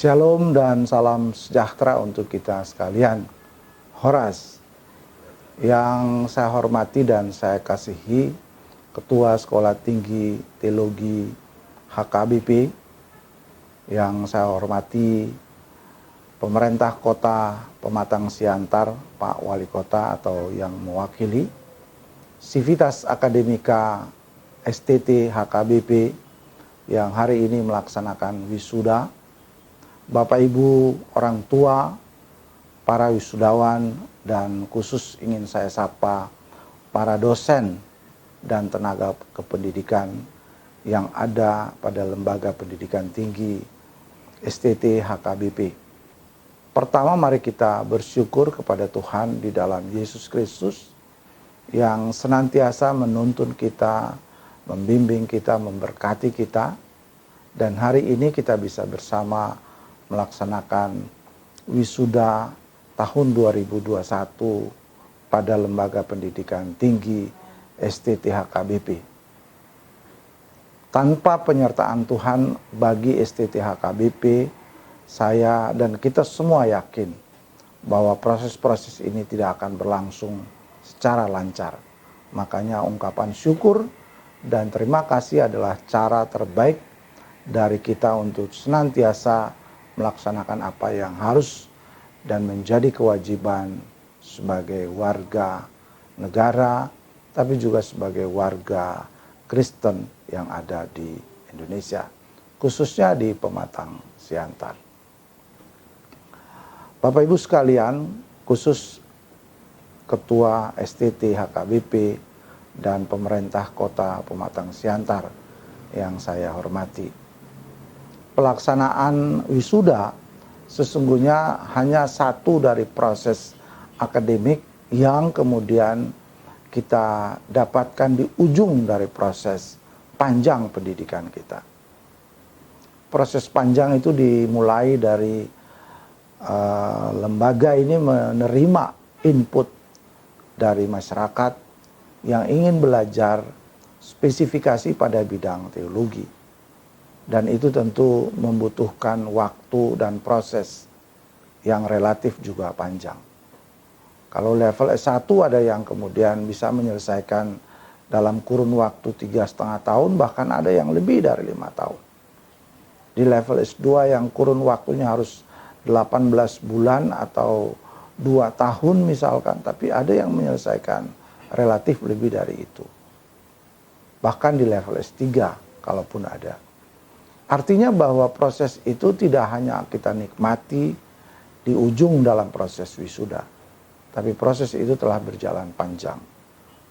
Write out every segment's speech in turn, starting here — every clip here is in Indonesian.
Shalom dan salam sejahtera untuk kita sekalian. Horas, yang saya hormati dan saya kasihi, Ketua Sekolah Tinggi Teologi HKBP, yang saya hormati Pemerintah Kota Pematang Siantar, Pak Wali Kota atau yang mewakili, Sivitas Akademika STT HKBP yang hari ini melaksanakan wisuda, Bapak Ibu orang tua, para wisudawan, dan khusus ingin saya sapa para dosen dan tenaga kependidikan yang ada pada Lembaga Pendidikan Tinggi STT HKBP. Pertama, mari kita bersyukur kepada Tuhan di dalam Yesus Kristus yang senantiasa menuntun kita, membimbing kita, memberkati kita, dan hari ini kita bisa bersama melaksanakan wisuda tahun 2021 pada Lembaga Pendidikan Tinggi STT HKBP. Tanpa penyertaan Tuhan bagi STT HKBP, saya dan kita semua yakin bahwa proses-proses ini tidak akan berlangsung secara lancar. Makanya ungkapan syukur dan terima kasih adalah cara terbaik dari kita untuk senantiasa melaksanakan apa yang harus dan menjadi kewajiban sebagai warga negara, tapi juga sebagai warga Kristen yang ada di Indonesia, khususnya di Pematang Siantar. Bapak Ibu sekalian, khusus Ketua STT HKBP dan Pemerintah Kota Pematang Siantar yang saya hormati. Pelaksanaan wisuda sesungguhnya hanya satu dari proses akademik yang kemudian kita dapatkan di ujung dari proses panjang pendidikan kita. Proses panjang itu dimulai dari lembaga ini menerima input dari masyarakat yang ingin belajar spesifikasi pada bidang teologi. Dan itu tentu membutuhkan waktu dan proses yang relatif juga panjang. Kalau level S1 ada yang kemudian bisa menyelesaikan dalam kurun waktu 3,5 tahun, bahkan ada yang lebih dari 5 tahun. Di level S2 yang kurun waktunya harus 18 bulan atau 2 tahun misalkan, tapi ada yang menyelesaikan relatif lebih dari itu. Bahkan di level S3 kalaupun ada. Artinya bahwa proses itu tidak hanya kita nikmati di ujung dalam proses wisuda, tapi proses itu telah berjalan panjang.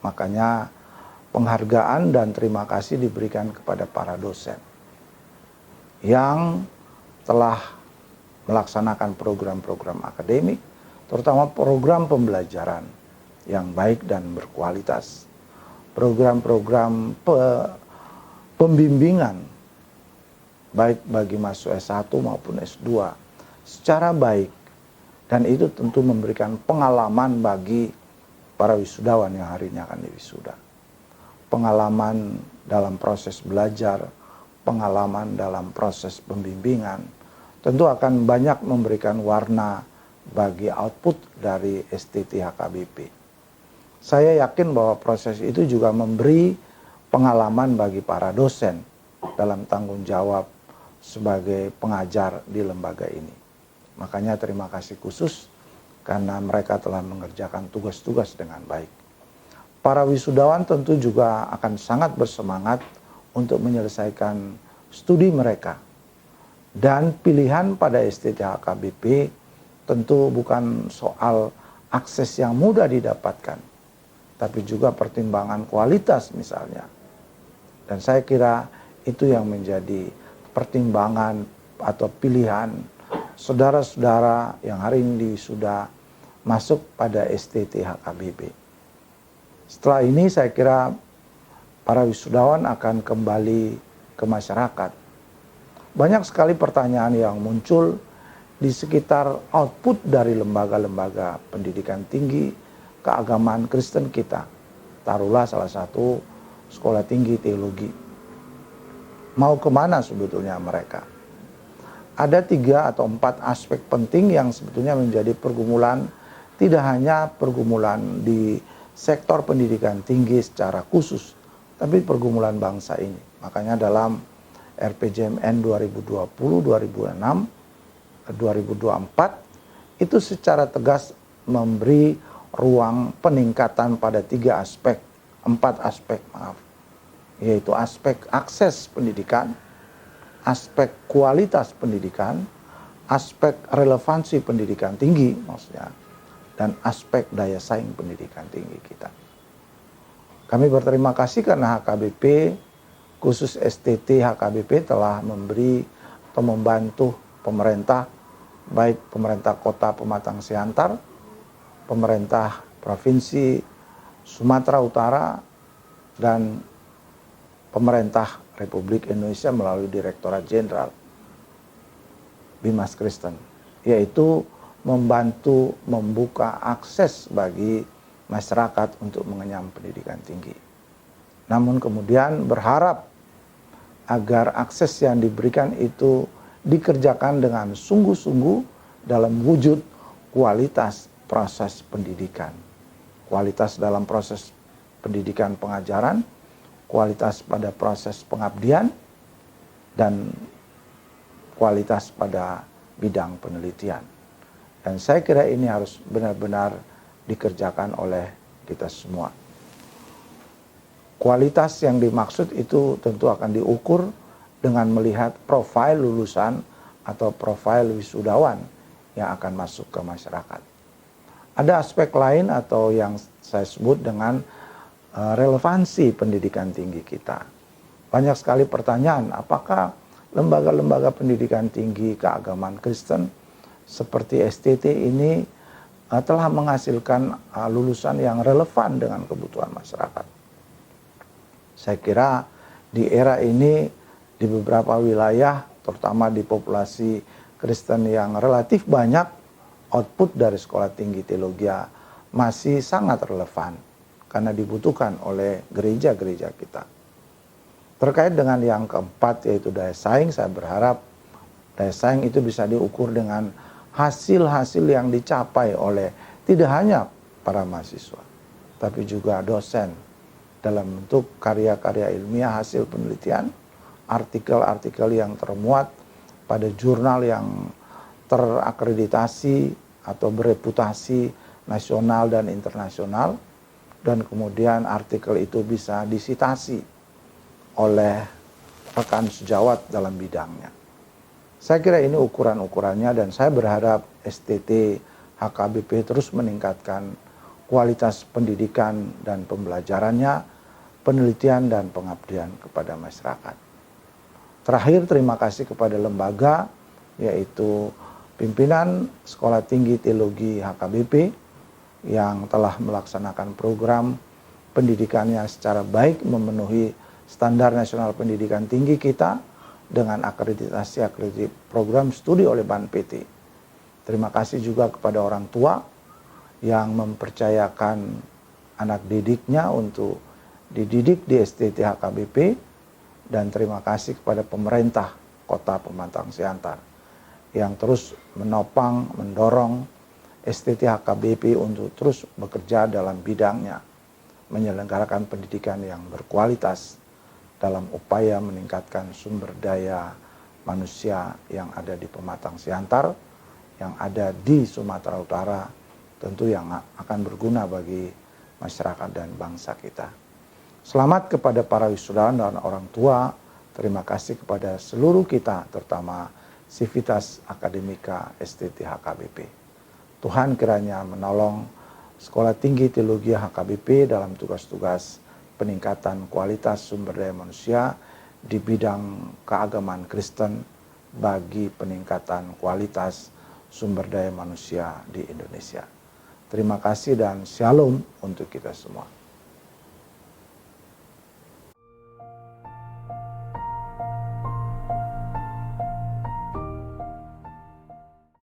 Makanya penghargaan dan terima kasih diberikan kepada para dosen yang telah melaksanakan program-program akademik, terutama program pembelajaran yang baik dan berkualitas, program-program pembimbingan baik bagi mahasiswa S1 maupun S2 secara baik, dan itu tentu memberikan pengalaman bagi para wisudawan yang hari ini akan diwisuda. Pengalaman dalam proses belajar, pengalaman dalam proses pembimbingan, tentu akan banyak memberikan warna bagi output dari STT HKBP. Saya yakin bahwa proses itu juga memberi pengalaman bagi para dosen dalam tanggung jawab sebagai pengajar di lembaga ini. Makanya terima kasih khusus karena mereka telah mengerjakan tugas-tugas dengan baik. Para wisudawan tentu juga akan sangat bersemangat untuk menyelesaikan studi mereka. Dan pilihan pada STT HKBP tentu bukan soal akses yang mudah didapatkan, tapi juga pertimbangan kualitas misalnya. Dan saya kira itu yang menjadi pertimbangan atau pilihan saudara-saudara yang hari ini sudah masuk pada STT HKBP. Setelah ini saya kira para wisudawan akan kembali ke masyarakat. Banyak sekali pertanyaan yang muncul di sekitar output dari lembaga-lembaga pendidikan tinggi keagamaan Kristen kita. Taruhlah salah satu sekolah tinggi teologi. Mau kemana sebetulnya mereka? ada 3 atau 4 aspek penting yang sebetulnya menjadi pergumulan, tidak hanya pergumulan di sektor pendidikan tinggi secara khusus, tapi pergumulan bangsa ini. Makanya dalam RPJMN 2020, 2006, 2024 itu secara tegas memberi ruang peningkatan pada 4 aspek, yaitu aspek akses pendidikan, aspek kualitas pendidikan, aspek relevansi pendidikan tinggi maksudnya, dan aspek daya saing pendidikan tinggi kita. Kami berterima kasih karena HKBP, khusus STT HKBP telah memberi atau membantu pemerintah, baik pemerintah Kota Pematang Siantar, pemerintah Provinsi Sumatera Utara, dan pemerintah Republik Indonesia melalui Direktorat Jenderal Bimas Kristen, yaitu membantu membuka akses bagi masyarakat untuk mengenyam pendidikan tinggi. Namun kemudian berharap agar akses yang diberikan itu dikerjakan dengan sungguh-sungguh dalam wujud kualitas proses pendidikan. Kualitas dalam proses pendidikan pengajaran, kualitas pada proses pengabdian, dan kualitas pada bidang penelitian. Dan saya kira ini harus benar-benar dikerjakan oleh kita semua. Kualitas yang dimaksud itu tentu akan diukur dengan melihat profil lulusan atau profil wisudawan yang akan masuk ke masyarakat. Ada aspek lain atau yang saya sebut dengan relevansi pendidikan tinggi kita. Banyak sekali pertanyaan, apakah lembaga-lembaga pendidikan tinggi keagamaan Kristen seperti STT ini telah menghasilkan lulusan yang relevan dengan kebutuhan masyarakat. Saya kira di era ini di beberapa wilayah, terutama di populasi Kristen yang relatif banyak, output dari sekolah tinggi teologi masih sangat relevan karena dibutuhkan oleh gereja-gereja kita. Terkait dengan yang keempat yaitu daya saing, saya berharap daya saing itu bisa diukur dengan hasil-hasil yang dicapai oleh tidak hanya para mahasiswa, tapi juga dosen dalam bentuk karya-karya ilmiah hasil penelitian, artikel-artikel yang termuat pada jurnal yang terakreditasi atau bereputasi nasional dan internasional, dan kemudian artikel itu bisa disitasi oleh rekan sejawat dalam bidangnya. Saya kira ini ukuran-ukurannya, dan saya berharap STT HKBP terus meningkatkan kualitas pendidikan dan pembelajarannya, penelitian dan pengabdian kepada masyarakat. Terakhir, terima kasih kepada lembaga, yaitu pimpinan Sekolah Tinggi Teologi HKBP yang telah melaksanakan program pendidikannya secara baik, memenuhi standar nasional pendidikan tinggi kita dengan akreditasi program studi oleh BANPT. Terima kasih juga kepada orang tua yang mempercayakan anak didiknya untuk dididik di STT HKBP, dan terima kasih kepada pemerintah Kota Pematang Siantar yang terus menopang, mendorong STT HKBP untuk terus bekerja dalam bidangnya, menyelenggarakan pendidikan yang berkualitas dalam upaya meningkatkan sumber daya manusia yang ada di Pematang Siantar, yang ada di Sumatera Utara, tentu yang akan berguna bagi masyarakat dan bangsa kita. Selamat kepada para wisudawan dan orang tua. Terima kasih kepada seluruh kita, terutama Sivitas Akademika STT HKBP. Tuhan kiranya menolong Sekolah Tinggi Teologi HKBP dalam tugas-tugas peningkatan kualitas sumber daya manusia di bidang keagamaan Kristen bagi peningkatan kualitas sumber daya manusia di Indonesia. Terima kasih dan shalom untuk kita semua.